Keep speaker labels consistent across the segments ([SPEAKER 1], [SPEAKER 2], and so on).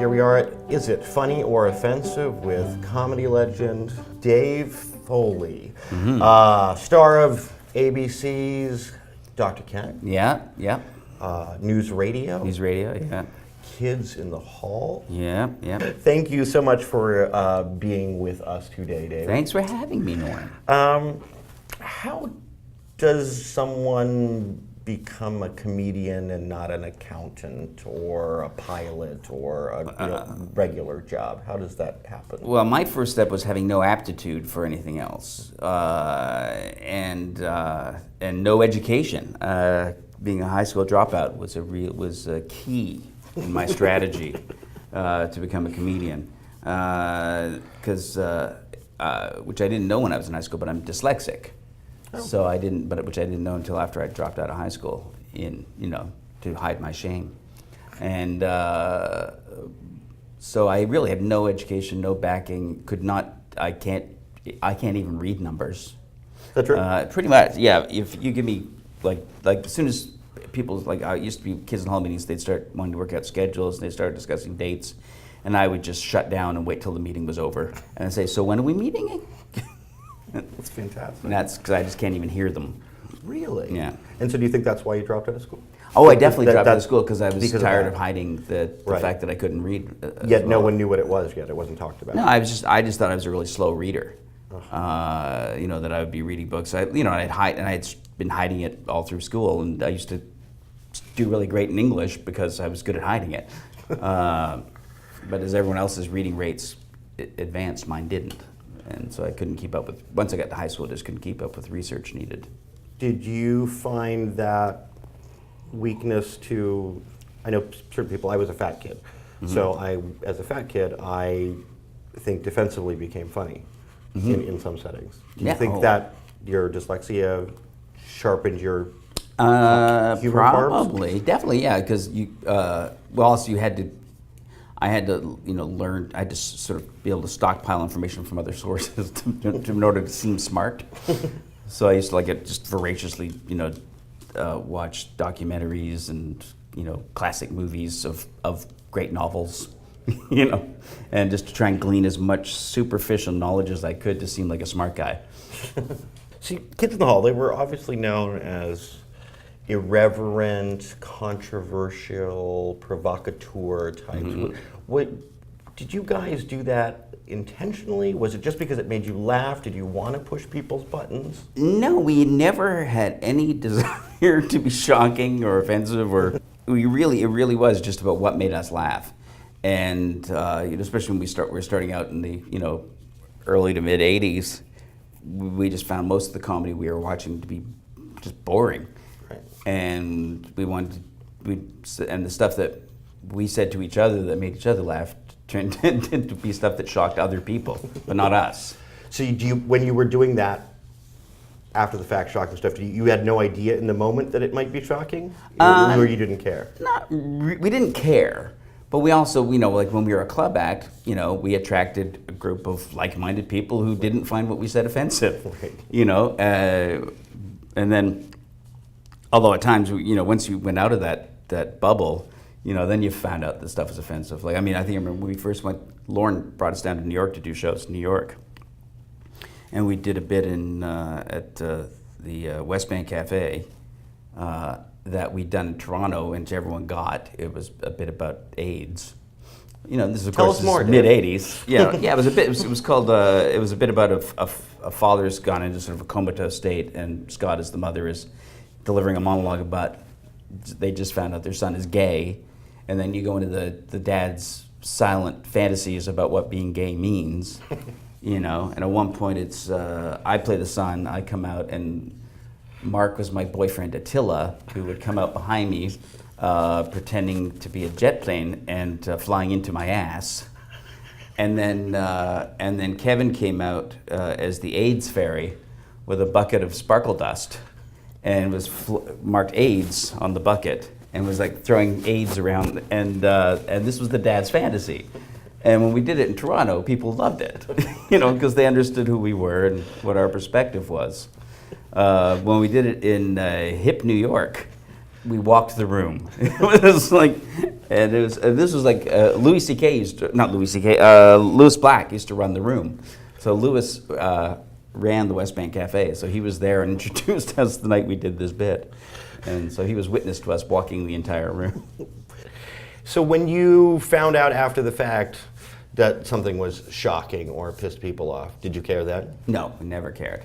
[SPEAKER 1] here we are at Is It Funny or Offensive with comedy legend Dave Foley, star of ABC's Dr. Ken.
[SPEAKER 2] Yeah.
[SPEAKER 1] News Radio.
[SPEAKER 2] News Radio, yeah.
[SPEAKER 1] Kids in the Hall.
[SPEAKER 2] Yeah.
[SPEAKER 1] Thank you so much for being with us today, Dave.
[SPEAKER 2] Thanks for having me, Norm.
[SPEAKER 1] How does someone become a comedian and not an accountant or a pilot or a regular job? How does that happen?
[SPEAKER 2] Well, my first step was having no aptitude for anything else, and no education. Being a high school dropout was a key in my strategy to become a comedian, because which I didn't know when I was in high school, but I'm dyslexic. Oh. So which I didn't know until after I dropped out of high school, to hide my shame, and so I really had no education, no backing. I can't even read numbers.
[SPEAKER 1] That's true.
[SPEAKER 2] Pretty much, yeah. If you give me like as soon as people I used to be kids in hall meetings, they'd start wanting to work out schedules, and they'd start discussing dates, and I would just shut down and wait till the meeting was over, and I'd say, "So when are we meeting?"
[SPEAKER 1] That's fantastic.
[SPEAKER 2] And that's because I just can't even hear them.
[SPEAKER 1] Really?
[SPEAKER 2] Yeah.
[SPEAKER 1] And so do you think that's why you dropped out of school?
[SPEAKER 2] Oh, I definitely dropped out of school because I was tired
[SPEAKER 1] of
[SPEAKER 2] of hiding the fact that I couldn't read.
[SPEAKER 1] Yet no one knew what it was yet. It wasn't talked about.
[SPEAKER 2] No, I just thought I was a really slow reader. That I would be reading books. I'd been hiding it all through school, and I used to do really great in English because I was good at hiding it. But as everyone else's reading rates advanced, mine didn't. And so I couldn't keep up with, once I got to high school, I just couldn't keep up with research needed.
[SPEAKER 1] Did you find that weakness to, I know certain people, I was a fat kid. So as a fat kid, I think defensively became funny in some settings. Do you think that your dyslexia sharpened your humor
[SPEAKER 2] probably,
[SPEAKER 1] barbs?
[SPEAKER 2] Definitely, yeah, because I had to learn. I had to sort of be able to stockpile information from other sources in order to seem smart. So I used to just voraciously, watch documentaries and classic movies of great novels, and just to try and glean as much superficial knowledge as I could to seem like a smart guy.
[SPEAKER 1] See, Kids in the Hall, they were obviously known as irreverent, controversial, provocateur types. Did you guys do that intentionally? Was it just because it made you laugh? Did you want to push people's buttons?
[SPEAKER 2] No, we never had any desire to be shocking or offensive, or it really was just about what made us laugh. And especially when we're starting out in the early to mid '80s, we just found most of the comedy we were watching to be just boring. And and the stuff that we said to each other that made each other laugh turned into be stuff that shocked other people, but not us.
[SPEAKER 1] So when you were doing that after the fact, shocking stuff, you had no idea in the moment that it might be shocking, or you didn't care?
[SPEAKER 2] We didn't care, but we also, when we were a club act, we attracted a group of like-minded people who didn't find what we said offensive, and then. Although at times, once you went out of that bubble, then you found out that stuff was offensive. I think I remember when we first went, Lauren brought us down to New York to do shows in New York. And we did a bit at the West Bank Cafe that we'd done in Toronto, and everyone got. It was a bit about AIDS. This is of course mid '80s. Yeah, it was a bit. It was called. It was a bit about a father's gone into sort of a comatose state, and Scott, as the mother, is delivering a monologue about they just found out their son is gay, and then you go into the dad's silent fantasies about what being gay means, and at one point it's I play the son, I come out, and Mark was my boyfriend Attila, who would come out behind me pretending to be a jet plane and flying into my ass, and then Kevin came out as the AIDS fairy with a bucket of sparkle dust and was marked AIDS on the bucket and was throwing AIDS around, and this was the dad's fantasy. And when we did it in Toronto, people loved it, because they understood who we were and what our perspective was. When we did it in hip New York, we walked the room. It was like, and it was this was like Louis C.K. used to, not Louis C.K. Louis Black used to run the room. So Louis ran the West Bank Cafe, so he was there and introduced us the night we did this bit, and so he was witness to us walking the entire room.
[SPEAKER 1] So when you found out after the fact that something was shocking or pissed people off, did you care then?
[SPEAKER 2] No, we never cared.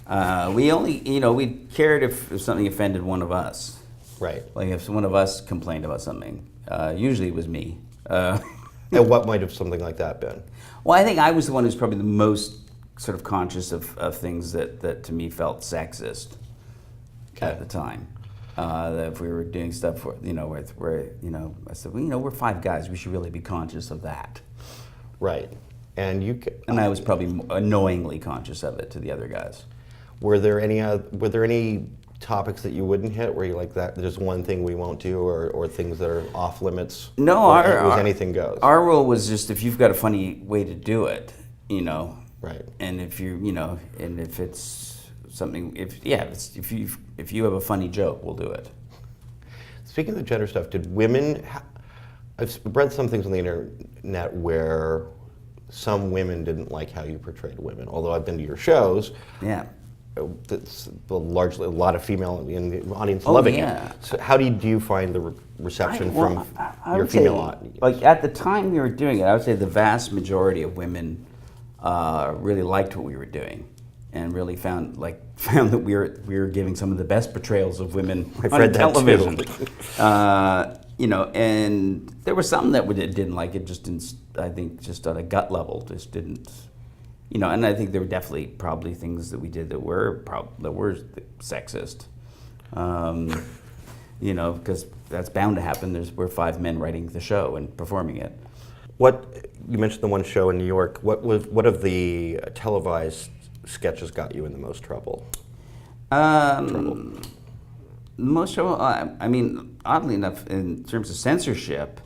[SPEAKER 2] We only, we cared if something offended one of us.
[SPEAKER 1] Right.
[SPEAKER 2] Like if one of us complained about something. Usually it was me.
[SPEAKER 1] And what might have something like that been?
[SPEAKER 2] Well, I think I was the one who's probably the most sort of conscious of things that to me felt sexist at the time. That if we were doing stuff where, I said, well, we're five guys, we should really be conscious of that.
[SPEAKER 1] Right. And
[SPEAKER 2] I was probably annoyingly conscious of it to the other guys.
[SPEAKER 1] Were there any topics that you wouldn't hit where you like that there's one thing we won't do or things that are off limits?
[SPEAKER 2] No,
[SPEAKER 1] anything goes.
[SPEAKER 2] Our rule was just if you've got a funny way to do it,
[SPEAKER 1] Right.
[SPEAKER 2] And if and if it's something, if you have a funny joke, we'll do it.
[SPEAKER 1] Speaking of the gender stuff, did women? I've read some things on the internet where some women didn't like how you portrayed women. Although I've been to your shows,
[SPEAKER 2] Yeah.
[SPEAKER 1] it's largely a lot of female in the audience
[SPEAKER 2] Oh,
[SPEAKER 1] loving
[SPEAKER 2] yeah.
[SPEAKER 1] it. So how do you find the reception from
[SPEAKER 2] I
[SPEAKER 1] your
[SPEAKER 2] would say,
[SPEAKER 1] female audience?
[SPEAKER 2] like at the time we were doing it, I would say the vast majority of women really liked what we were doing, and really found that we were giving some of the best portrayals of women
[SPEAKER 1] I've
[SPEAKER 2] on
[SPEAKER 1] read that
[SPEAKER 2] television.
[SPEAKER 1] too.
[SPEAKER 2] And there were some that didn't like it. Just didn't. I think just on a gut level, just didn't. And I think there were definitely probably things that we did that were sexist. Because that's bound to happen. We're five men writing the show and performing it.
[SPEAKER 1] What you mentioned the one show in New York. What of the televised sketches got you in the most trouble?
[SPEAKER 2] Most trouble. I mean, oddly enough, in terms of censorship,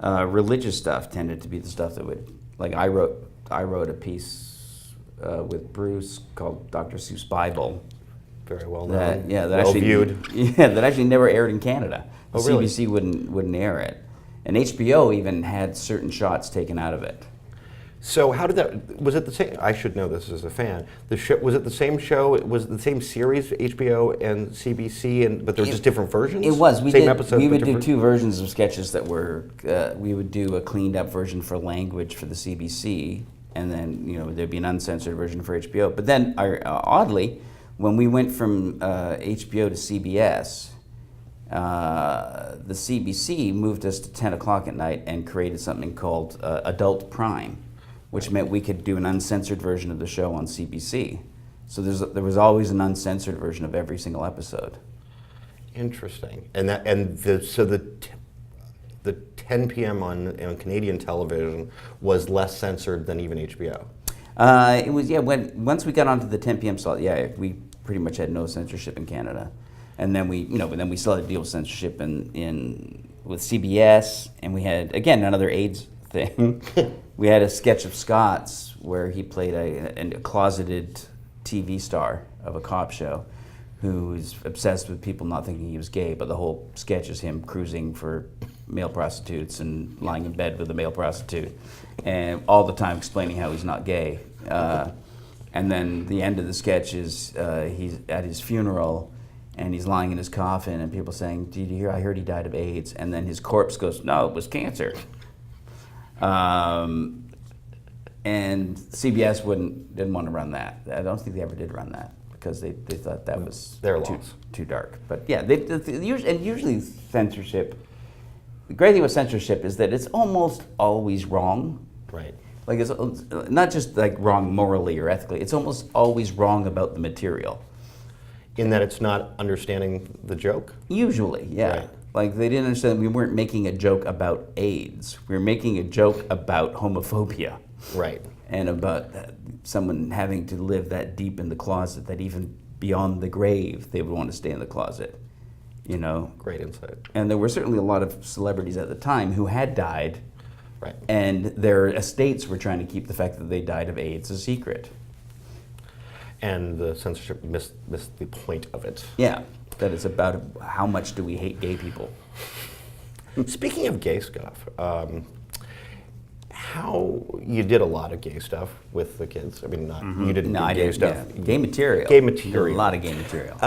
[SPEAKER 2] religious stuff tended to be the stuff that would. Like I wrote a piece with Bruce called Dr. Seuss Bible.
[SPEAKER 1] Very well known.
[SPEAKER 2] That
[SPEAKER 1] well
[SPEAKER 2] actually
[SPEAKER 1] viewed.
[SPEAKER 2] Yeah, that actually never aired in Canada.
[SPEAKER 1] Oh, really?
[SPEAKER 2] CBC wouldn't air it, and HBO even had certain shots taken out of it.
[SPEAKER 1] So how did that? Was it the same? I should know this as a fan. Was it the same show? Was it the same series, HBO and CBC, but there were just different versions?
[SPEAKER 2] It was.
[SPEAKER 1] Same episodes,
[SPEAKER 2] We
[SPEAKER 1] but
[SPEAKER 2] would do
[SPEAKER 1] different?
[SPEAKER 2] two versions of sketches that were. We would do a cleaned up version for language for the CBC, and then there'd be an uncensored version for HBO. But then, oddly, when we went from HBO to CBS, the CBC moved us to 10 o'clock at night and created something called Adult Prime, which meant we could do an uncensored version of the show on CBC. So there was always an uncensored version of every single episode.
[SPEAKER 1] Interesting. So the 10 p.m. on Canadian television was less censored than even HBO.
[SPEAKER 2] It was once we got onto the 10 p.m. slot, we pretty much had no censorship in Canada, and then we still had to deal with censorship with CBS, and we had again another AIDS thing. We had a sketch of Scott's where he played a closeted TV star of a cop show who was obsessed with people not thinking he was gay, but the whole sketch is him cruising for male prostitutes and lying in bed with a male prostitute, and all the time explaining how he's not gay. And then the end of the sketch is he's at his funeral, and he's lying in his coffin, and people saying, "Did you hear? I heard he died of AIDS." And then his corpse goes, "No, it was cancer." And CBS didn't want to run that. I don't think they ever did run that because they thought that was too dark. But yeah, usually censorship. The great thing with censorship is that it's almost always wrong.
[SPEAKER 1] Right.
[SPEAKER 2] Like it's not just like wrong morally or ethically. It's almost always wrong about the material.
[SPEAKER 1] In that it's not understanding the joke?
[SPEAKER 2] Usually, yeah.
[SPEAKER 1] Right.
[SPEAKER 2] Like they didn't understand we weren't making a joke about AIDS. We were making a joke about homophobia.
[SPEAKER 1] Right.
[SPEAKER 2] And about someone having to live that deep in the closet that even beyond the grave they would want to stay in the closet.
[SPEAKER 1] Great insight.
[SPEAKER 2] And there were certainly a lot of celebrities at the time who had died.
[SPEAKER 1] Right.
[SPEAKER 2] And their estates were trying to keep the fact that they died of AIDS a secret.
[SPEAKER 1] And the censorship missed the point of it.
[SPEAKER 2] Yeah. that it's about how much do we hate gay people.
[SPEAKER 1] Speaking of gay stuff, how you did a lot of gay stuff with the kids? I mean, not you didn't do gay stuff.
[SPEAKER 2] Yeah. Gay material.
[SPEAKER 1] Gay
[SPEAKER 2] Did
[SPEAKER 1] material.
[SPEAKER 2] a lot of gay material.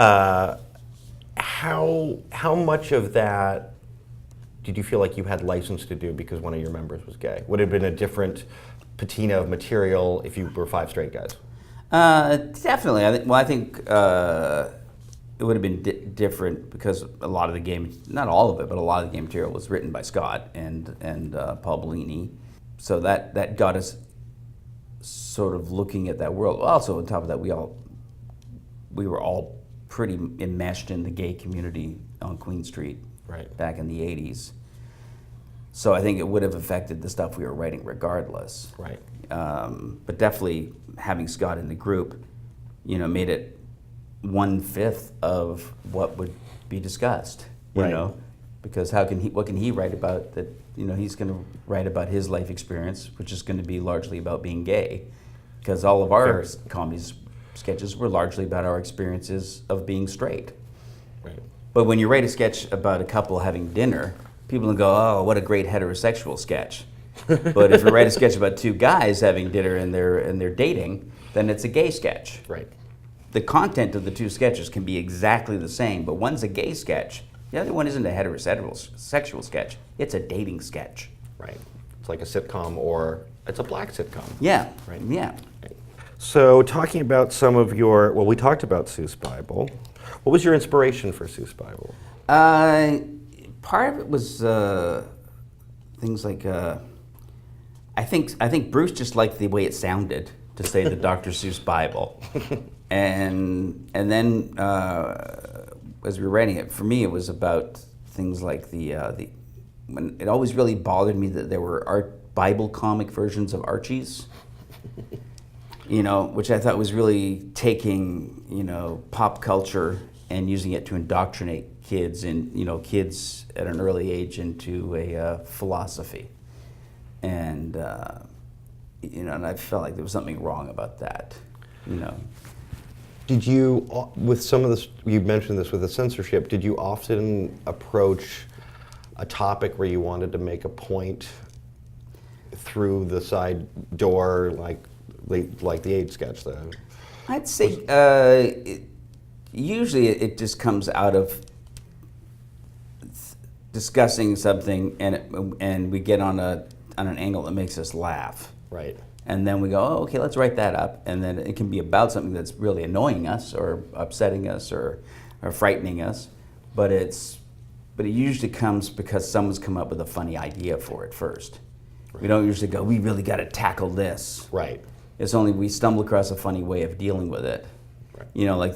[SPEAKER 1] How much of that did you feel like you had license to do because one of your members was gay? Would it have been a different patina of material if you were 5 straight guys?
[SPEAKER 2] Definitely. I think it would have been different because a lot of the game, not all of it, but a lot of the game material was written by Scott and Paul Bellini. So that got us sort of looking at that world. Also, on top of that, we were all pretty enmeshed in the gay community on Queen Street back in the 80s. So I think it would have affected the stuff we were writing regardless.
[SPEAKER 1] Right.
[SPEAKER 2] But definitely having Scott in the group, made it 1/5 of what would be discussed. You know, because what can he write about that? He's going to write about his life experience, which is going to be largely about being gay, because all of our comedy sketches were largely about our experiences of being straight.
[SPEAKER 1] Right.
[SPEAKER 2] But when you write a sketch about a couple having dinner, people will go, "Oh, what a great heterosexual sketch." But if you write a sketch about 2 guys having dinner and they're dating, then it's a gay sketch.
[SPEAKER 1] Right.
[SPEAKER 2] The content of the 2 sketches can be exactly the same, but one's a gay sketch. The other one isn't a heterosexual sketch. It's a dating sketch.
[SPEAKER 1] Right. It's like a sitcom, or it's a black sitcom.
[SPEAKER 2] Yeah.
[SPEAKER 1] Right.
[SPEAKER 2] Yeah.
[SPEAKER 1] So talking about some of your, we talked about Seuss Bible. What was your inspiration for Seuss Bible?
[SPEAKER 2] Part of it was things like, I think Bruce just liked the way it sounded to say the Dr. Seuss Bible. And then as we were writing it, for me it was about things like when it always really bothered me that there were Bible comic versions of Archies, which I thought was really taking, pop culture and using it to indoctrinate kids kids at an early age into a philosophy. And, and I felt like there was something wrong about that,
[SPEAKER 1] Did you, with some of this, you mentioned this with the censorship, did you often approach a topic where you wanted to make a point through the side door, like the AIDS sketch, though?
[SPEAKER 2] I'd say usually it just comes out of discussing something, and we get on an angle that makes us laugh.
[SPEAKER 1] Right.
[SPEAKER 2] And then we go, oh, okay, let's write that up. And then it can be about something that's really annoying us or upsetting us or frightening us. But it usually comes because someone's come up with a funny idea for it first. Right. We don't usually go, we really got to tackle this. Right. It's only we stumble across a funny way of dealing with it. Right. Like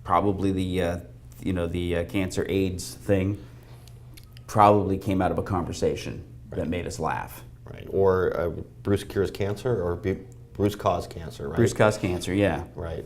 [SPEAKER 2] probably the cancer AIDS thing probably came out of a conversation that made us laugh. Right.
[SPEAKER 1] Or Bruce cures cancer, or Bruce caused cancer, right?
[SPEAKER 2] Bruce caused cancer, yeah.
[SPEAKER 1] Right.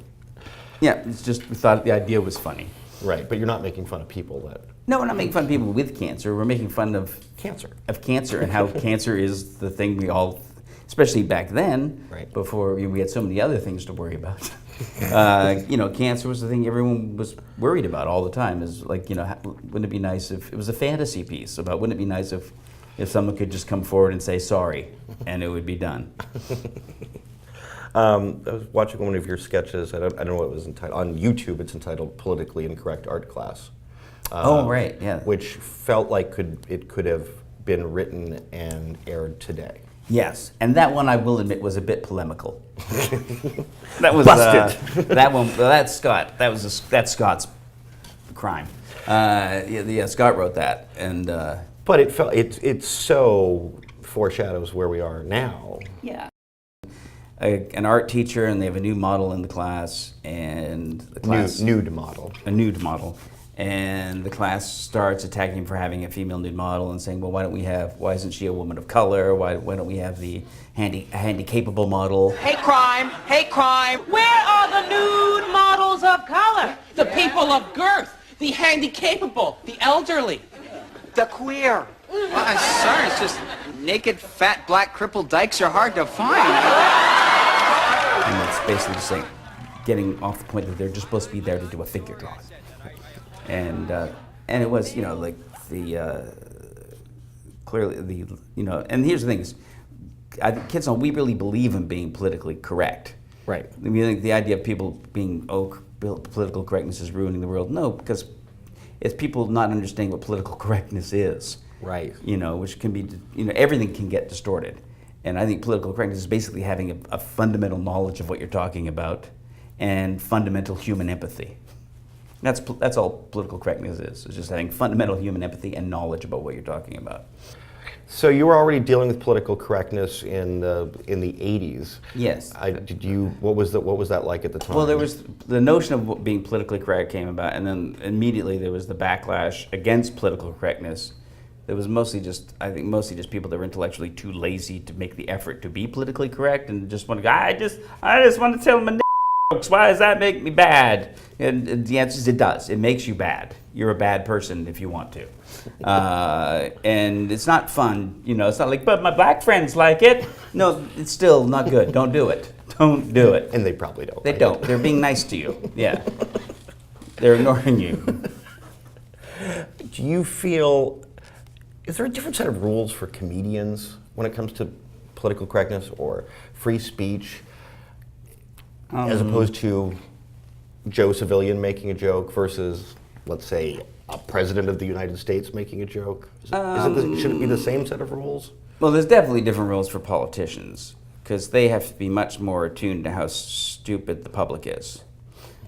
[SPEAKER 2] Yeah, it's just we thought the idea was funny.
[SPEAKER 1] Right, but you're not making fun of people that...
[SPEAKER 2] No, we're not making fun of people with cancer. We're making fun of
[SPEAKER 1] cancer.
[SPEAKER 2] Of cancer and how cancer is the thing we all, especially back then, before we had so many other things to worry about. Cancer was the thing everyone was worried about all the time. Is like, wouldn't it be nice if it was a fantasy piece about wouldn't it be nice if someone could just come forward and say sorry, and it would be done.
[SPEAKER 1] I was watching one of your sketches. I don't know what it was entitled. On YouTube, it's entitled "Politically Incorrect Art Class."
[SPEAKER 2] Right, yeah.
[SPEAKER 1] Which felt like it could have been written and aired today.
[SPEAKER 2] Yes, and that one I will admit was a bit polemical. That was
[SPEAKER 1] busted.
[SPEAKER 2] That one. That's Scott. That's Scott's crime. Scott wrote that, and.
[SPEAKER 1] But it so foreshadows where we are now.
[SPEAKER 2] Yeah. An art teacher, and they have a new model in the class, and the class
[SPEAKER 1] nude model.
[SPEAKER 2] A nude model, and the class starts attacking him for having a female nude model and saying, well, why isn't she a woman of color? Why don't we have the handy-capable model?
[SPEAKER 3] Hate crime! Hate crime! Where are the nude models of color? The people of girth, the handy-capable, the elderly. The queer.
[SPEAKER 4] Well, I'm sorry, it's just naked, fat, black, crippled dykes are hard to find.
[SPEAKER 2] And it's basically just saying, getting off the point that they're just supposed to be there to do a figure drawing. And it was, like the clearly the, and here's the thing is, I think kids we really believe in being politically correct.
[SPEAKER 1] Right.
[SPEAKER 2] I mean, like the idea of people being, political correctness is ruining the world. No, because it's people not understanding what political correctness is.
[SPEAKER 1] Right.
[SPEAKER 2] Which can be, everything can get distorted. And I think political correctness is basically having a fundamental knowledge of what you're talking about and fundamental human empathy. That's all political correctness is. It's just having fundamental human empathy and knowledge about what you're talking about.
[SPEAKER 1] So you were already dealing with political correctness in the 80s.
[SPEAKER 2] Yes.
[SPEAKER 1] What was that like at the time?
[SPEAKER 2] Well, there was the notion of being politically correct came about, and then immediately there was the backlash against political correctness. There was mostly just people that were intellectually too lazy to make the effort to be politically correct, and just want to go, I just want to tell them jokes. Why does that make me bad? And the answer is it does. It makes you bad. You're a bad person if you want to. And it's not fun, It's not like, but my black friends like it. No, it's still not good. Don't do it. Don't do it.
[SPEAKER 1] And they probably don't.
[SPEAKER 2] They don't. They're being nice to you. Yeah. They're ignoring you.
[SPEAKER 1] Do you feel, is there a different set of rules for comedians when it comes to political correctness or free speech, as opposed to Joe Civilian making a joke versus, let's say, a president of the United States making a joke? Should it be the same set of rules?
[SPEAKER 2] Well, there's definitely different rules for politicians because they have to be much more attuned to how stupid the public is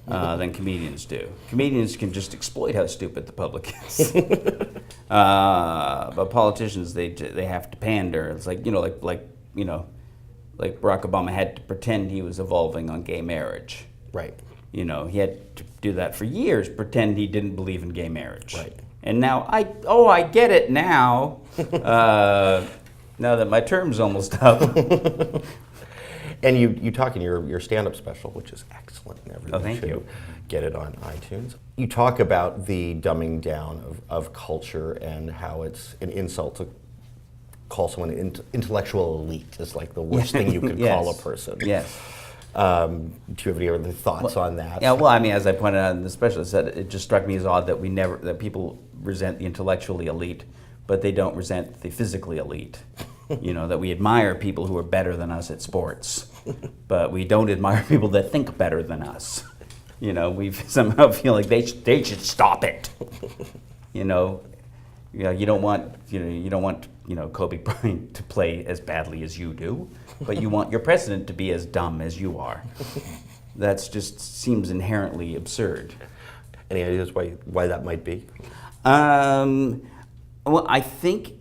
[SPEAKER 2] than comedians do. Comedians can just exploit how stupid the public is. But politicians, they have to pander. It's like, like Barack Obama had to pretend he was evolving on gay marriage.
[SPEAKER 1] Right.
[SPEAKER 2] He had to do that for years, pretend he didn't believe in gay marriage.
[SPEAKER 1] Right.
[SPEAKER 2] And now, I get it now, now that my term's almost up.
[SPEAKER 1] And you talk in your stand-up special, which is excellent, and everyone
[SPEAKER 2] thank
[SPEAKER 1] should
[SPEAKER 2] you.
[SPEAKER 1] get it on iTunes. You talk about the dumbing down of culture and how it's an insult to call someone an intellectual elite. Is like the worst thing you could call a person.
[SPEAKER 2] Yes.
[SPEAKER 1] Do you have any other thoughts on that?
[SPEAKER 2] Yeah, well, I mean, as I pointed out in the special, I said it just struck me as odd that that people resent the intellectually elite, but they don't resent the physically elite. That we admire people who are better than us at sports, but we don't admire people that think better than us. We somehow feel like they should stop it. You don't want Kobe Bryant to play as badly as you do, but you want your president to be as dumb as you are. That's just seems inherently absurd.
[SPEAKER 1] Any ideas why that might be?
[SPEAKER 2] Well, I think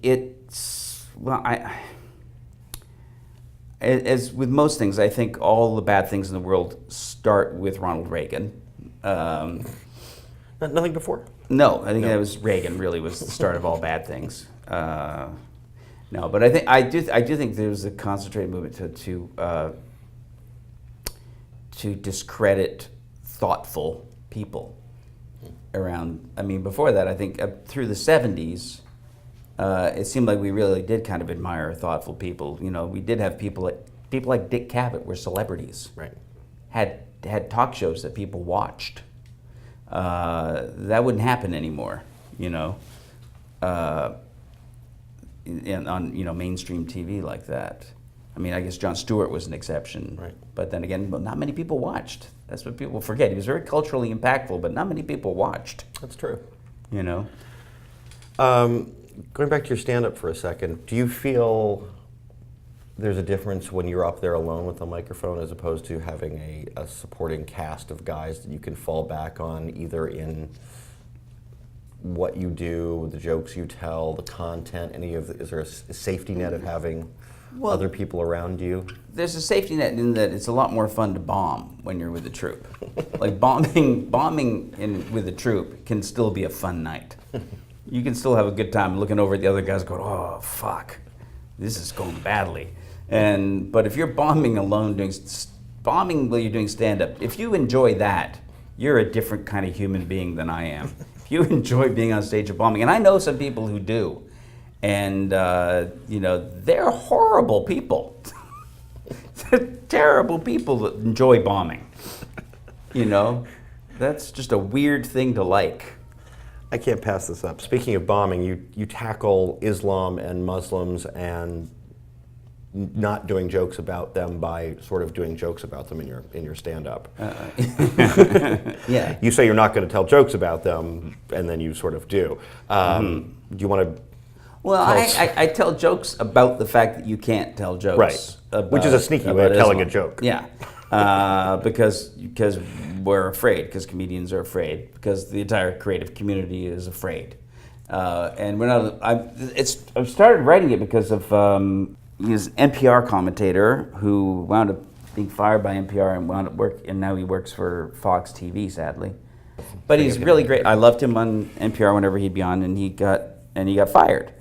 [SPEAKER 2] as with most things, I think all the bad things in the world start with Ronald Reagan.
[SPEAKER 1] Nothing before?
[SPEAKER 2] No, I think that was Reagan. Really, was the start of all bad things. No, but I do think there was a concentrated movement to discredit thoughtful people around. I mean, before that, I think through the 70s, it seemed like we really did kind of admire thoughtful people. We did have people like Dick Cavett were celebrities.
[SPEAKER 1] Right.
[SPEAKER 2] Had talk shows that people watched. That wouldn't happen anymore. On mainstream TV like that. I mean, I guess Jon Stewart was an exception.
[SPEAKER 1] Right.
[SPEAKER 2] But then again, not many people watched. That's what people forget. He was very culturally impactful, but not many people watched.
[SPEAKER 1] That's true. Going back to your stand-up for a second, do you feel there's a difference when you're up there alone with the microphone as opposed to having a supporting cast of guys that you can fall back on, either in what you do, the jokes you tell, the content, is there a safety net of having other people around you?
[SPEAKER 2] There's a safety net in that it's a lot more fun to bomb when you're with a troupe. Like bombing with a troupe can still be a fun night. You can still have a good time looking over at the other guys going, oh, fuck, this is going badly. But if you're bombing alone, bombing while you're doing stand-up, if you enjoy that, you're a different kind of human being than I am. If you enjoy being on stage and bombing, and I know some people who do, and they're horrible people. They're terrible people that enjoy bombing. You know, that's just a weird thing to like.
[SPEAKER 1] I can't pass this up. Speaking of bombing, you tackle Islam and Muslims and not doing jokes about them by sort of doing jokes about them in your stand-up.
[SPEAKER 2] Yeah.
[SPEAKER 1] You say you're not going to tell jokes about them, and then you sort of do. Do you want to?
[SPEAKER 2] Well,
[SPEAKER 1] tell us-
[SPEAKER 2] I tell jokes about the fact that you can't tell jokes.
[SPEAKER 1] Right. Which is a sneaky way of
[SPEAKER 2] about
[SPEAKER 1] telling
[SPEAKER 2] Islam.
[SPEAKER 1] a joke.
[SPEAKER 2] Yeah. Because we're afraid, because comedians are afraid, because the entire creative community is afraid. And we're not. I've started writing it because of he's an NPR commentator who wound up being fired by NPR and wound up and now he works for Fox TV, sadly. But he's really great. I loved him on NPR whenever he'd be on, and he got fired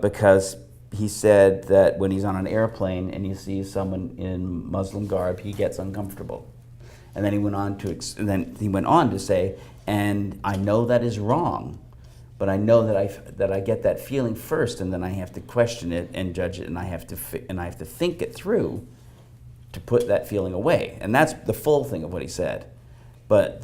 [SPEAKER 2] because he said that when he's on an airplane and he sees someone in Muslim garb, he gets uncomfortable. And then he went on to say, and I know that is wrong, but I know that I get that feeling first, and then I have to question it and judge it, and I have to think it through to put that feeling away. And that's the full thing of what he said. But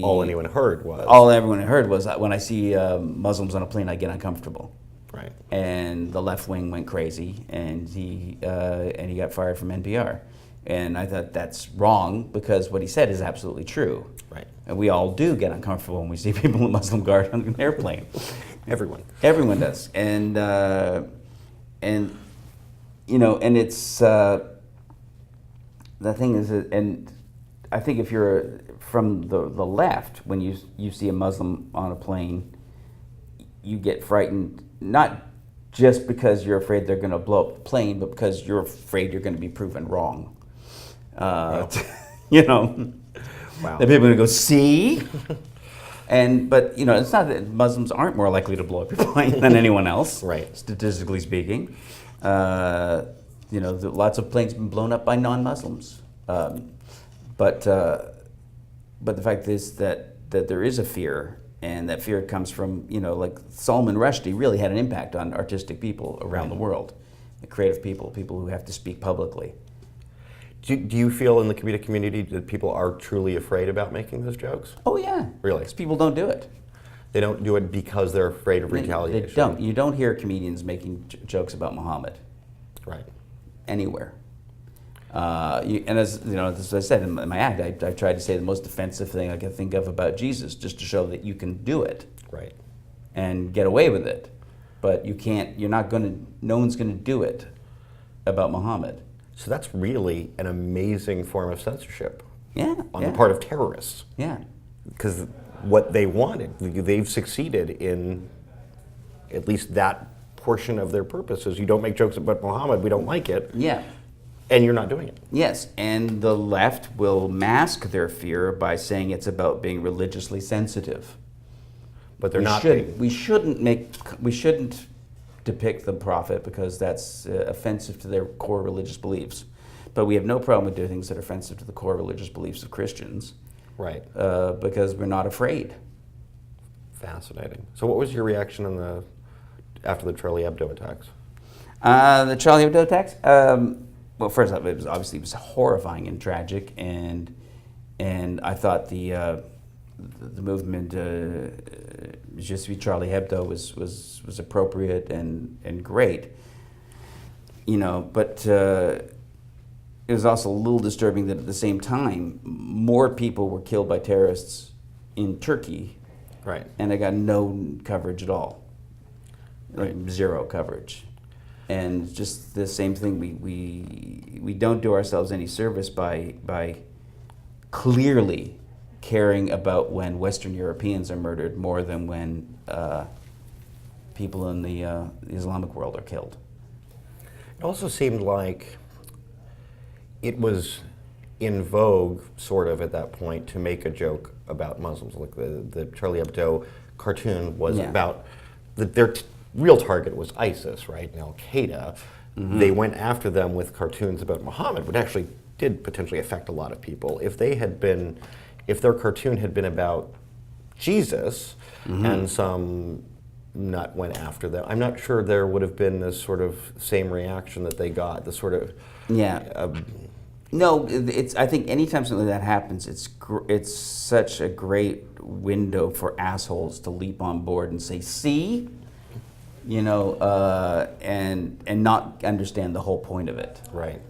[SPEAKER 1] all anyone heard was
[SPEAKER 2] all everyone heard was that when I see Muslims on a plane, I get uncomfortable.
[SPEAKER 1] right.
[SPEAKER 2] And the left wing went crazy, and he got fired from NPR. And I thought that's wrong because what he said is absolutely true.
[SPEAKER 1] Right.
[SPEAKER 2] And we all do get uncomfortable when we see people in Muslim garb on an airplane.
[SPEAKER 1] Everyone.
[SPEAKER 2] Everyone does. And you know, and it's the thing is, and I think if you're from the left, when you see a Muslim on a plane, you get frightened, not just because you're afraid they're going to blow up the plane, but because you're afraid you're going to be proven wrong. You know,
[SPEAKER 1] Wow.
[SPEAKER 2] that people are going to go, see? But you know, it's not that Muslims aren't more likely to blow up your plane than anyone else,
[SPEAKER 1] Right.
[SPEAKER 2] statistically speaking. You know, lots of planes have been blown up by non-Muslims. But the fact is that there is a fear, and that fear comes from, you know, like Salman Rushdie really had an impact on artistic people around the world, creative people who have to speak publicly.
[SPEAKER 1] Do you feel in the comedic community that people are truly afraid about making those jokes?
[SPEAKER 2] Oh yeah,
[SPEAKER 1] Really?
[SPEAKER 2] because people don't do it.
[SPEAKER 1] They don't do it because they're afraid of retaliation.
[SPEAKER 2] They don't. You don't hear comedians making jokes about Muhammad
[SPEAKER 1] Right.
[SPEAKER 2] anywhere. And as you know, as I said in my act, I tried to say the most offensive thing I could think of about Jesus, just to show that you can do it
[SPEAKER 1] Right.
[SPEAKER 2] and get away with it, but you can't. You're not going to. No one's going to do it about Muhammad.
[SPEAKER 1] So that's really an amazing form of censorship
[SPEAKER 2] Yeah.
[SPEAKER 1] on
[SPEAKER 2] yeah.
[SPEAKER 1] the part of terrorists.
[SPEAKER 2] Yeah.
[SPEAKER 1] Because what they wanted, they've succeeded in at least that portion of their purpose is you don't make jokes about Muhammad, we don't like it,
[SPEAKER 2] Yeah.
[SPEAKER 1] and you're not doing it.
[SPEAKER 2] Yes, and the left will mask their fear by saying it's about being religiously sensitive.
[SPEAKER 1] But they're
[SPEAKER 2] we
[SPEAKER 1] not
[SPEAKER 2] shouldn't.
[SPEAKER 1] being.
[SPEAKER 2] We shouldn't depict the prophet because that's offensive to their core religious beliefs. But we have no problem with doing things that are offensive to the core religious beliefs of Christians.
[SPEAKER 1] Right.
[SPEAKER 2] Because we're not afraid.
[SPEAKER 1] Fascinating. So what was your reaction after the Charlie Hebdo attacks?
[SPEAKER 2] The Charlie Hebdo attacks. Well, first off, it was horrifying and tragic, and I thought the movement Je suis Charlie Hebdo was appropriate and great. You know, but it was also a little disturbing that at the same time, more people were killed by terrorists in Turkey,
[SPEAKER 1] Right.
[SPEAKER 2] and I got no coverage at all.
[SPEAKER 1] Right.
[SPEAKER 2] Zero coverage. And just the same thing, we don't do ourselves any service by clearly caring about when Western Europeans are murdered more than when people in the Islamic world are killed.
[SPEAKER 1] It also seemed like it was in vogue, sort of, at that point, to make a joke about Muslims. Like the Charlie Hebdo cartoon was
[SPEAKER 2] Yeah.
[SPEAKER 1] about their real target was ISIS, right, and Al Qaeda.
[SPEAKER 2] Mm-hmm.
[SPEAKER 1] They went after them with cartoons about Muhammad, which actually did potentially affect a lot of people. If their cartoon had been about Jesus,
[SPEAKER 2] Mm-hmm.
[SPEAKER 1] and some nut went after them, I'm not sure there would have been this sort of same reaction that they got. The sort of
[SPEAKER 2] Yeah. No, it's. I think anytime something like that happens, it's such a great window for assholes to leap on board and say, "See," and not understand the whole point of it.
[SPEAKER 1] Right.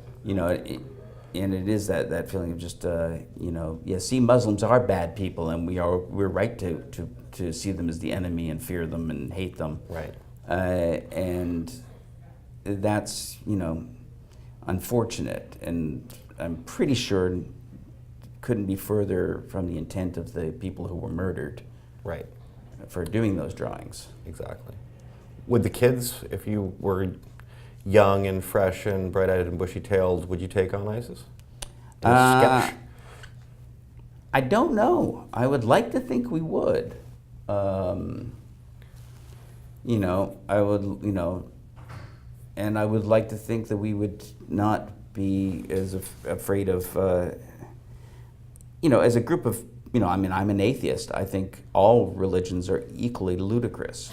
[SPEAKER 2] And it is that feeling of just see, Muslims are bad people, and we're right to see them as the enemy and fear them and hate them.
[SPEAKER 1] Right.
[SPEAKER 2] And that's unfortunate, and I'm pretty sure couldn't be further from the intent of the people who were murdered.
[SPEAKER 1] Right.
[SPEAKER 2] For doing those drawings.
[SPEAKER 1] Exactly. Would the kids, if you were young and fresh and bright-eyed and bushy-tailed, would you take on ISIS? In a sketch?
[SPEAKER 2] I don't know. I would like to think we would. I would, and I would like to think that we would not be as afraid of, as a group of, I'm an atheist. I think all religions are equally ludicrous.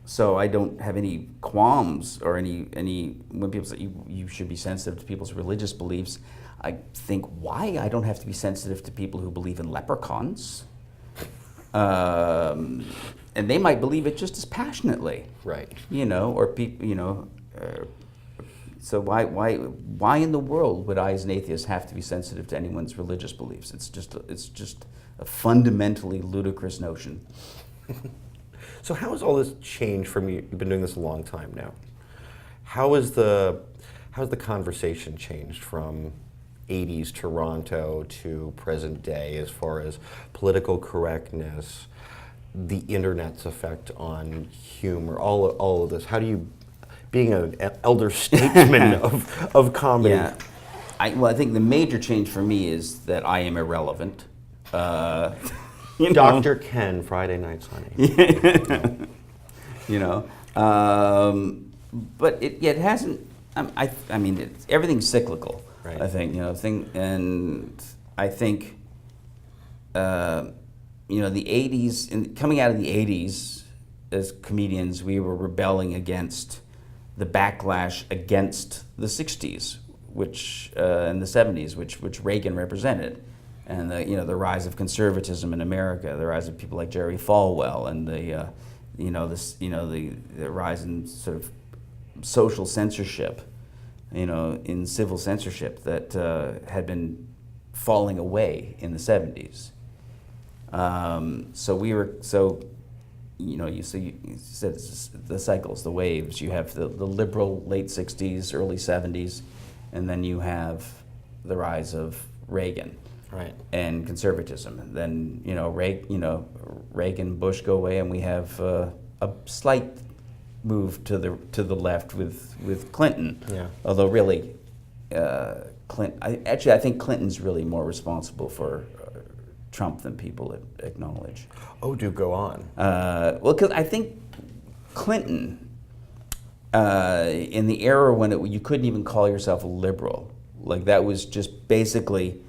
[SPEAKER 2] So I don't have any qualms or any when people say you should be sensitive to people's religious beliefs. I think, why? I don't have to be sensitive to people who believe in leprechauns. And they might believe it just as passionately.
[SPEAKER 1] Right.
[SPEAKER 2] Or people, so why in the world would I as an atheist have to be sensitive to anyone's religious beliefs? It's just a fundamentally ludicrous notion.
[SPEAKER 1] So how has all this changed from you? You've been doing this a long time now. How's the conversation changed from 80s Toronto to present day as far as political correctness, the internet's effect on humor, all of this? How do you, being an elder statesman of comedy?
[SPEAKER 2] Yeah. I think the major change for me is that I am irrelevant.
[SPEAKER 1] Dr. Ken, Friday Nights Honey.
[SPEAKER 2] But it hasn't. I mean, everything's cyclical.
[SPEAKER 1] Right.
[SPEAKER 2] I think and I think the '80s, and coming out of the '80s, as comedians, we were rebelling against the backlash against the '60s, which and the '70s, which Reagan represented. And the rise of conservatism in America, the rise of people like Jerry Falwell, and the rise in sort of social censorship, in civil censorship that had been falling away in the '70s. You said it's the cycles, the waves. You have the liberal late '60s, early '70s, and then you have the rise of Reagan.
[SPEAKER 1] Right.
[SPEAKER 2] And conservatism. And then Reagan, Bush go away, and we have a slight move to the left with Clinton.
[SPEAKER 1] Yeah.
[SPEAKER 2] Although really, I think Clinton's really more responsible for Trump than people acknowledge.
[SPEAKER 1] Oh, do go on.
[SPEAKER 2] Well, because I think Clinton, in the era when you couldn't even call yourself a liberal, like that was just basically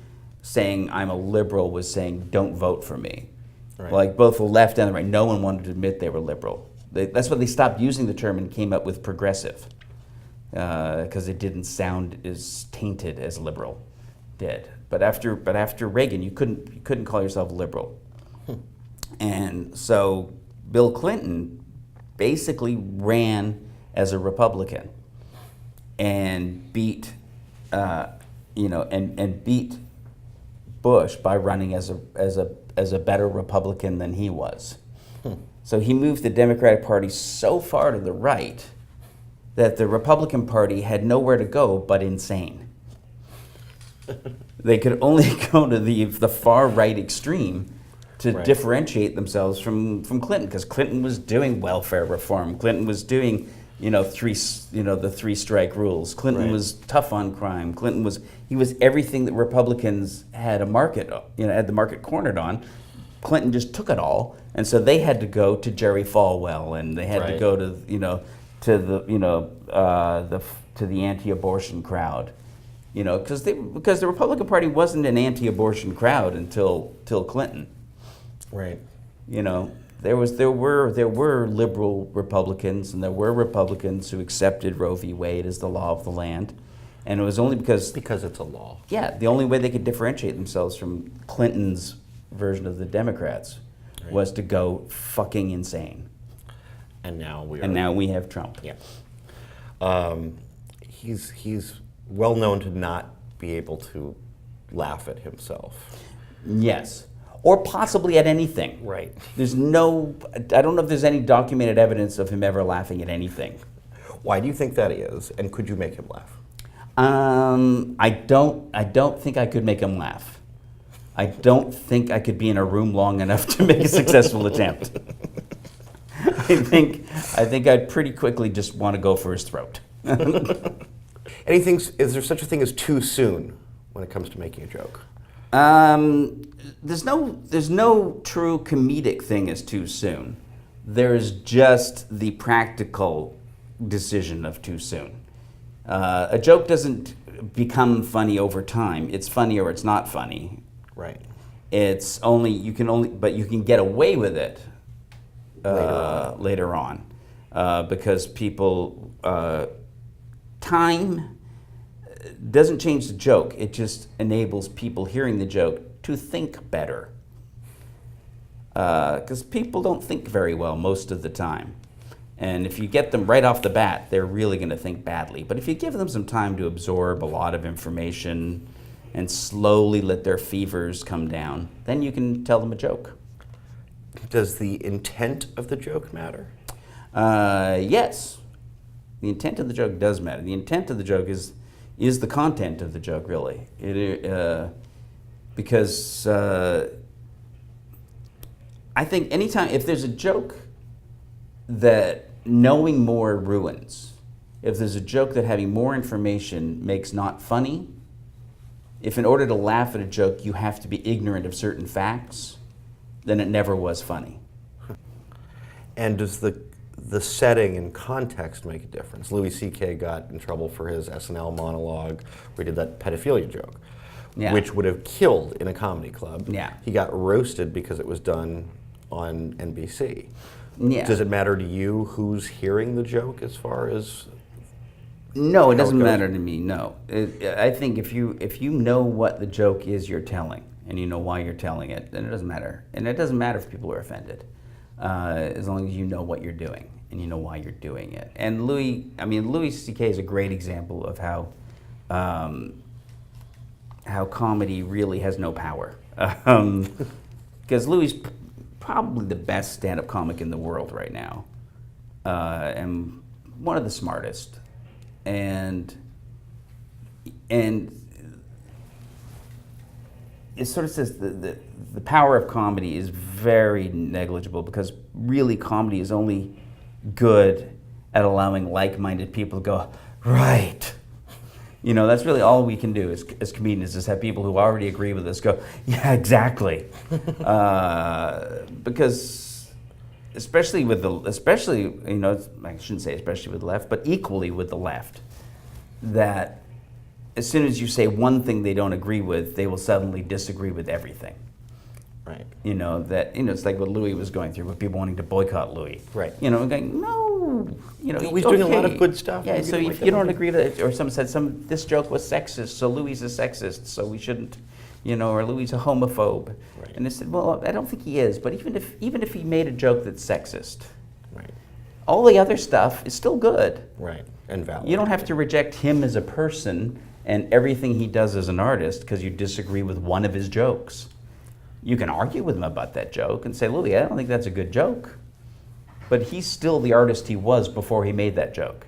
[SPEAKER 2] saying I'm a liberal was saying don't vote for me. Right. Like both the left and the right, no one wanted to admit they were liberal. That's why they stopped using the term and came up with progressive, because it didn't sound as tainted as liberal did. But after Reagan, you couldn't call yourself liberal. And so Bill Clinton basically ran as a Republican and beat beat Bush by running as a better Republican than he was. So he moved the Democratic Party so far to the right that the Republican Party had nowhere to go but insane. They could only go to the far right extreme to differentiate themselves from Clinton, because Clinton was doing welfare reform. Clinton was doing the three strike rules. Clinton was tough on crime. He was everything that Republicans had had the market cornered on. Clinton just took it all, and so they had to go to Jerry Falwell, and they had to go to the anti-abortion crowd, because the Republican Party wasn't an anti-abortion crowd until Clinton.
[SPEAKER 1] Right.
[SPEAKER 2] There were liberal Republicans, and there were Republicans who accepted Roe v. Wade as the law of the land, And it was only because
[SPEAKER 1] it's a law.
[SPEAKER 2] yeah, the only way they could differentiate themselves from Clinton's version of the Democrats was to go fucking insane.
[SPEAKER 1] And now
[SPEAKER 2] we have Trump.
[SPEAKER 1] Yeah. He's well known to not be able to laugh at himself.
[SPEAKER 2] Yes. Or possibly at anything.
[SPEAKER 1] Right.
[SPEAKER 2] I don't know if there's any documented evidence of him ever laughing at anything.
[SPEAKER 1] Why do you think that is? And could you make him laugh?
[SPEAKER 2] I don't think I could make him laugh. I don't think I could be in a room long enough to make a successful attempt. I think I'd pretty quickly just want to go for his throat.
[SPEAKER 1] Is there such a thing as too soon when it comes to making a joke?
[SPEAKER 2] There's no true comedic thing as too soon. There's just the practical decision of too soon. A joke doesn't become funny over time. It's funny or it's not funny.
[SPEAKER 1] Right.
[SPEAKER 2] But you can get away with it later on because people time doesn't change the joke. It just enables people hearing the joke to think better. Because people don't think very well most of the time. And if you get them right off the bat, they're really going to think badly. But if you give them some time to absorb a lot of information and slowly let their fevers come down, then you can tell them a joke.
[SPEAKER 1] Does the intent of the joke matter?
[SPEAKER 2] Yes. The intent of the joke does matter. The intent of the joke is the content of the joke, really. Because I think if there's a joke that knowing more ruins, if there's a joke that having more information makes not funny, if in order to laugh at a joke you have to be ignorant of certain facts, then it never was funny.
[SPEAKER 1] And does the setting and context make a difference? Louis C.K. got in trouble for his SNL monologue where he did that pedophilia joke, which would have killed in a comedy club.
[SPEAKER 2] Yeah.
[SPEAKER 1] He got roasted because it was done on NBC.
[SPEAKER 2] Yeah.
[SPEAKER 1] Does it matter to you who's hearing the joke as far as...
[SPEAKER 2] No, it doesn't matter to me, no. I think if you know what the joke is you're telling, and you know why you're telling it, then it doesn't matter. And it doesn't matter if people are offended, as long as you know what you're doing and you know why you're doing it. And Louis C.K. is a great example of how comedy really has no power. Because Louis is probably the best stand-up comic in the world right now, and one of the smartest. And it sort of says the power of comedy is very negligible because really comedy is only good at allowing like-minded people to go, right. You know, that's really all we can do as comedians is have people who already agree with us go, yeah, exactly. Because especially, you know, I shouldn't say especially with the left, but equally with the left, that as soon as you say one thing they don't agree with, they will suddenly disagree with everything.
[SPEAKER 1] Right.
[SPEAKER 2] You know, it's like what Louis was going through with people wanting to boycott Louis.
[SPEAKER 1] Right.
[SPEAKER 2] You know, going, no, you know,
[SPEAKER 1] he's doing a lot of good stuff.
[SPEAKER 2] Yeah, so if you don't agree with it, or someone said this joke was sexist, so Louis is a sexist, so we shouldn't, you know, or Louis is a homophobe.
[SPEAKER 1] Right. And
[SPEAKER 2] they said, well, I don't think he is, but even if he made a joke that's sexist,
[SPEAKER 1] right,
[SPEAKER 2] all the other stuff is still good.
[SPEAKER 1] Right, and valid.
[SPEAKER 2] You don't have to reject him as a person and everything he does as an artist because you disagree with one of his jokes. You can argue with him about that joke and say, Louis, I don't think that's a good joke. But he's still the artist he was before he made that joke.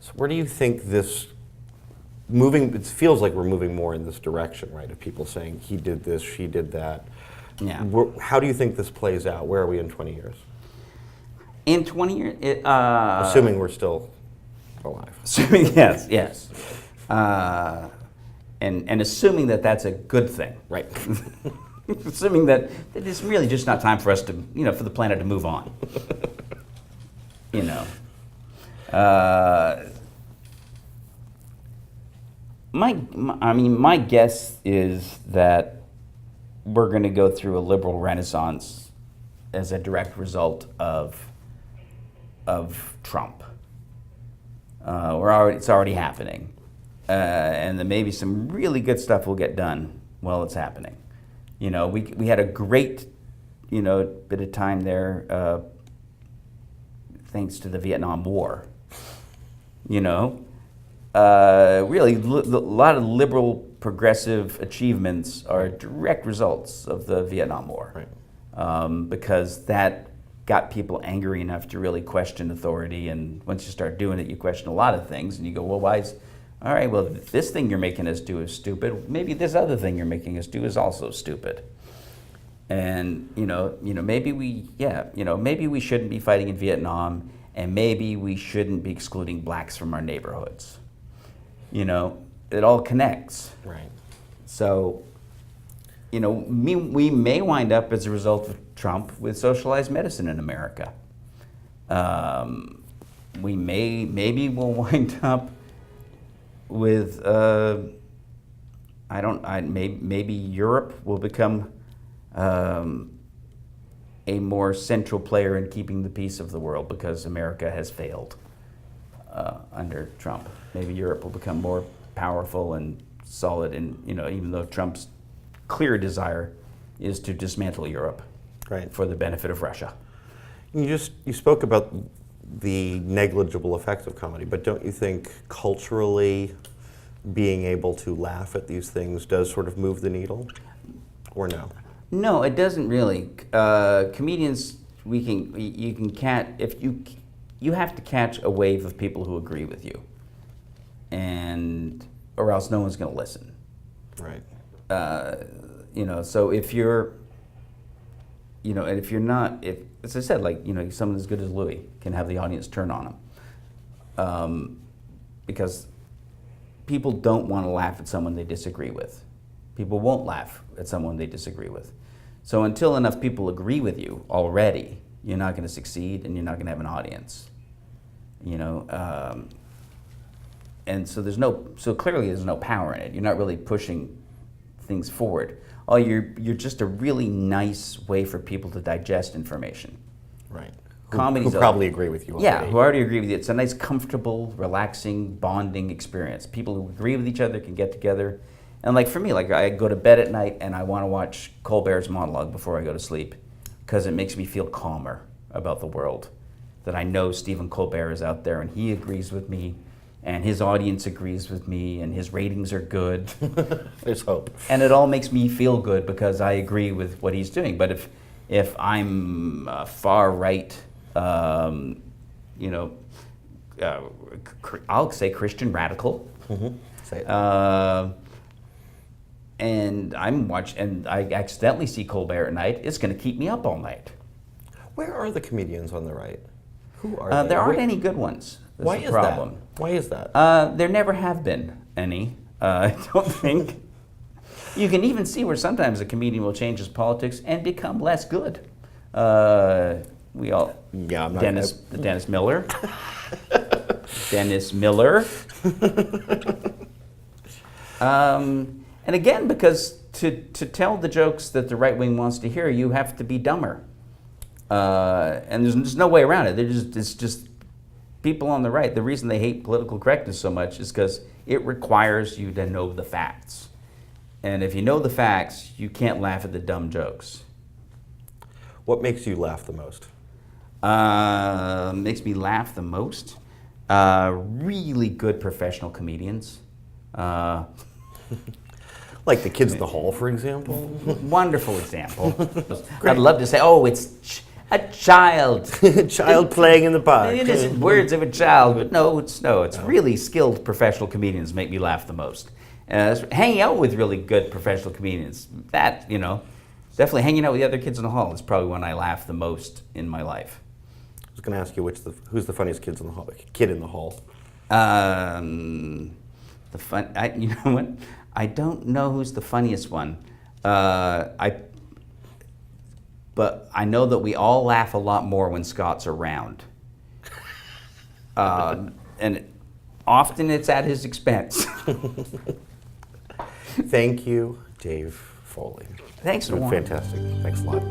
[SPEAKER 1] So where do you think this moving, it feels like we're moving more in this direction, right? Of people saying, he did this, she did that.
[SPEAKER 2] Yeah.
[SPEAKER 1] How do you think this plays out? Where are we in 20 years?
[SPEAKER 2] In 20 years?
[SPEAKER 1] Assuming we're still alive.
[SPEAKER 2] Assuming, yes. And assuming that that's a good thing.
[SPEAKER 1] Right.
[SPEAKER 2] Assuming that it's really just not time for us to, you know, for the planet to move on. You know. My guess is that we're going to go through a liberal renaissance as a direct result of Trump. It's already happening. and then maybe some really good stuff will get done while it's happening. You know, we had a great, bit of time there, thanks to the Vietnam War. Really, a lot of liberal progressive achievements are direct results of the Vietnam War.
[SPEAKER 1] Right.
[SPEAKER 2] Because that got people angry enough to really question authority, and once you start doing it, you question a lot of things, and you go, well, all right, well, this thing you're making us do is stupid. Maybe this other thing you're making us do is also stupid. And maybe we shouldn't be fighting in Vietnam, and maybe we shouldn't be excluding blacks from our neighborhoods. It all connects.
[SPEAKER 1] Right.
[SPEAKER 2] So, we may wind up as a result of Trump with socialized medicine in America. Maybe we'll wind up with maybe Europe will become a more central player in keeping the peace of the world because America has failed under Trump. Maybe Europe will become more powerful and solid, and even though Trump's clear desire is to dismantle Europe,
[SPEAKER 1] Right.
[SPEAKER 2] for the benefit of Russia.
[SPEAKER 1] You spoke about the negligible effects of comedy, but don't you think culturally being able to laugh at these things does sort of move the needle, or no?
[SPEAKER 2] No, it doesn't really. Comedians, you have to catch a wave of people who agree with you, or else no one's going to listen.
[SPEAKER 1] Right.
[SPEAKER 2] So if you're, and if you're not, as I said, someone as good as Louis can have the audience turn on him, because people don't want to laugh at someone they disagree with. People won't laugh at someone they disagree with. So until enough people agree with you already, you're not going to succeed, and you're not going to have an audience. And so clearly there's no power in it. You're not really pushing things forward. You're just a really nice way for people to digest information.
[SPEAKER 1] Right.
[SPEAKER 2] Comedy's
[SPEAKER 1] who probably agree with you already.
[SPEAKER 2] Yeah, who already agree with you. It's a nice, comfortable, relaxing, bonding experience. People who agree with each other can get together. And for me, I go to bed at night and I want to watch Colbert's monologue before I go to sleep because it makes me feel calmer about the world. That I know Stephen Colbert is out there and he agrees with me, and his audience agrees with me, and his ratings are good.
[SPEAKER 1] There's hope.
[SPEAKER 2] And it all makes me feel good because I agree with what he's doing. But if I'm far right, I'll say Christian radical.
[SPEAKER 1] Mm-hmm. Say it.
[SPEAKER 2] And I accidentally see Colbert at night, it's going to keep me up all night.
[SPEAKER 1] Where are the comedians on the right? Who are they?
[SPEAKER 2] There aren't any good ones. That's
[SPEAKER 1] Why
[SPEAKER 2] the
[SPEAKER 1] is
[SPEAKER 2] problem.
[SPEAKER 1] that? Why is that?
[SPEAKER 2] There never have been any. I don't think. You can even see where sometimes a comedian will change his politics and become less good.
[SPEAKER 1] I'm not.
[SPEAKER 2] Dennis Miller. Dennis Miller. And again, because to tell the jokes that the right wing wants to hear, you have to be dumber. And there's no way around it. It's just people on the right. The reason they hate political correctness so much is because it requires you to know the facts. And if you know the facts, you can't laugh at the dumb jokes.
[SPEAKER 1] What makes you laugh the most?
[SPEAKER 2] Makes me laugh the most? Really good professional comedians.
[SPEAKER 1] Like the kids in the hall, for example?
[SPEAKER 2] Wonderful example. I'd love to say, it's a child.
[SPEAKER 1] Child playing in the park.
[SPEAKER 2] Innocent words of a child, but no, it's really skilled professional comedians make me laugh the most. Hanging out with really good professional comedians, definitely hanging out with the other kids in the hall is probably when I laugh the most in my life.
[SPEAKER 1] I was going to ask you who's the funniest kid in the hall.
[SPEAKER 2] You know what? I don't know who's the funniest one. But I know that we all laugh a lot more when Scott's around. And often it's at his expense.
[SPEAKER 1] Thank you, Dave Foley.
[SPEAKER 2] Thanks, Warren.
[SPEAKER 1] Fantastic. Thanks a lot.